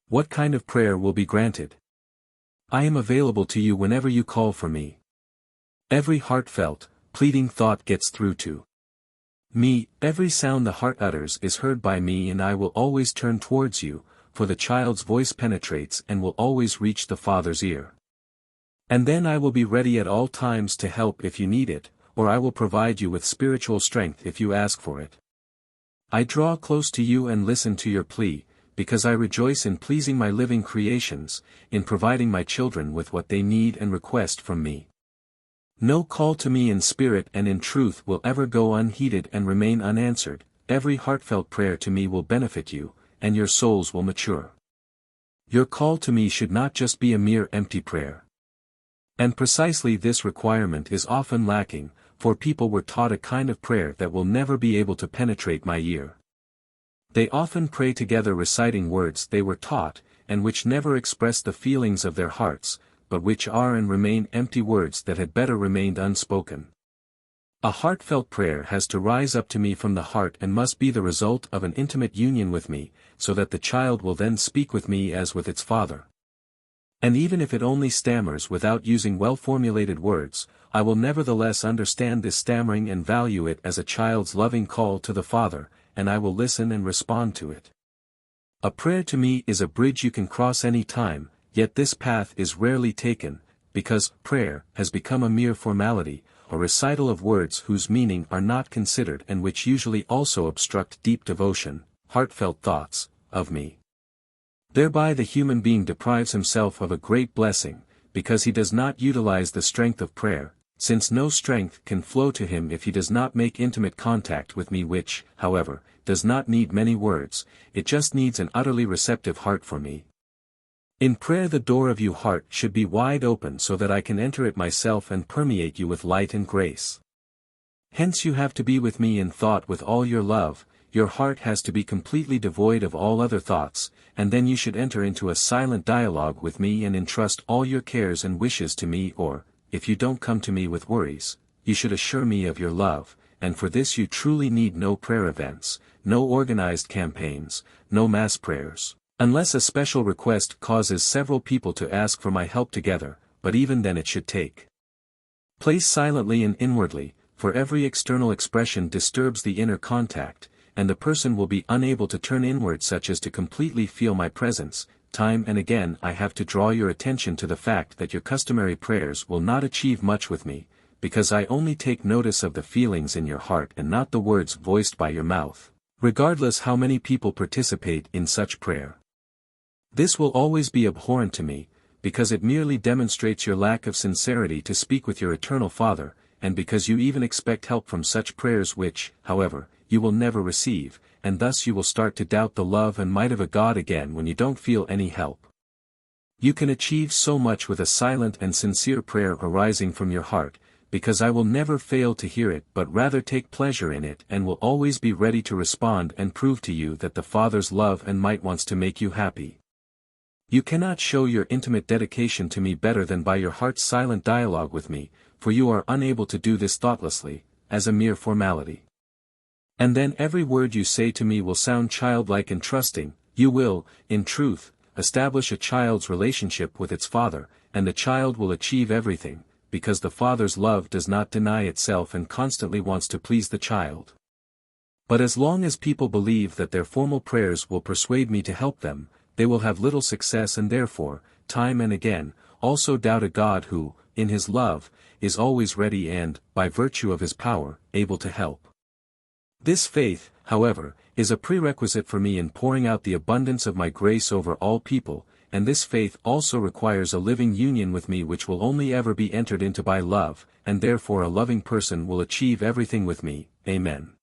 What kind of prayer will be granted? I am available to you whenever you call for me. Every heartfelt, pleading thought gets through to me. Every sound the heart utters is heard by me, and I will always turn towards you, for the child's voice penetrates and will always reach the Father's ear. And then I will be ready at all times to help if you need it, or I will provide you with spiritual strength if you ask for it. I draw close to you and listen to your plea, because I rejoice in pleasing my living creations, in providing my children with what they need and request from me. No call to me in spirit and in truth will ever go unheeded and remain unanswered. Every heartfelt prayer to me will benefit you, and your souls will mature. Your call to me should not just be a mere empty prayer. And precisely this requirement is often lacking, for people were taught a kind of prayer that will never be able to penetrate my ear. They often pray together reciting words they were taught, and which never express the feelings of their hearts, but which are and remain empty words that had better remained unspoken. A heartfelt prayer has to rise up to me from the heart and must be the result of an intimate union with me, so that the child will then speak with me as with its father. And even if it only stammers without using well-formulated words, I will nevertheless understand this stammering and value it as a child's loving call to the Father, and I will listen and respond to it. A prayer to me is a bridge you can cross any time, yet this path is rarely taken, because prayer has become a mere formality, a recital of words whose meaning are not considered and which usually also obstruct deep devotion, heartfelt thoughts, of me. Thereby the human being deprives himself of a great blessing, because he does not utilize the strength of prayer, since no strength can flow to him if he does not make intimate contact with me, which, however, does not need many words, it just needs an utterly receptive heart for me. In prayer the door of your heart should be wide open so that I can enter it myself and permeate you with light and grace. Hence you have to be with me in thought with all your love, your heart has to be completely devoid of all other thoughts, and then you should enter into a silent dialogue with me and entrust all your cares and wishes to me, or, if you don't come to me with worries, you should assure me of your love, and for this you truly need no prayer events, no organized campaigns, no mass prayers, unless a special request causes several people to ask for my help together, but even then it should take place silently and inwardly, for every external expression disturbs the inner contact, and the person will be unable to turn inward such as to completely feel my presence. Time and again I have to draw your attention to the fact that your customary prayers will not achieve much with me, because I only take notice of the feelings in your heart and not the words voiced by your mouth, regardless how many people participate in such prayer. This will always be abhorrent to me, because it merely demonstrates your lack of sincerity to speak with your eternal Father, and because you even expect help from such prayers which, however, you will never receive, and thus you will start to doubt the love and might of a God again when you don't feel any help. You can achieve so much with a silent and sincere prayer arising from your heart, because I will never fail to hear it but rather take pleasure in it and will always be ready to respond and prove to you that the Father's love and might wants to make you happy. You cannot show your intimate dedication to me better than by your heart's silent dialogue with me, for you are unable to do this thoughtlessly, as a mere formality. And then every word you say to me will sound childlike and trusting. You will, in truth, establish a child's relationship with its father, and the child will achieve everything, because the father's love does not deny itself and constantly wants to please the child. But as long as people believe that their formal prayers will persuade me to help them, they will have little success and therefore, time and again, also doubt a God who, in his love, is always ready and, by virtue of his power, able to help. This faith, however, is a prerequisite for me in pouring out the abundance of my grace over all people, and this faith also requires a living union with me which will only ever be entered into by love, and therefore a loving person will achieve everything with me. Amen.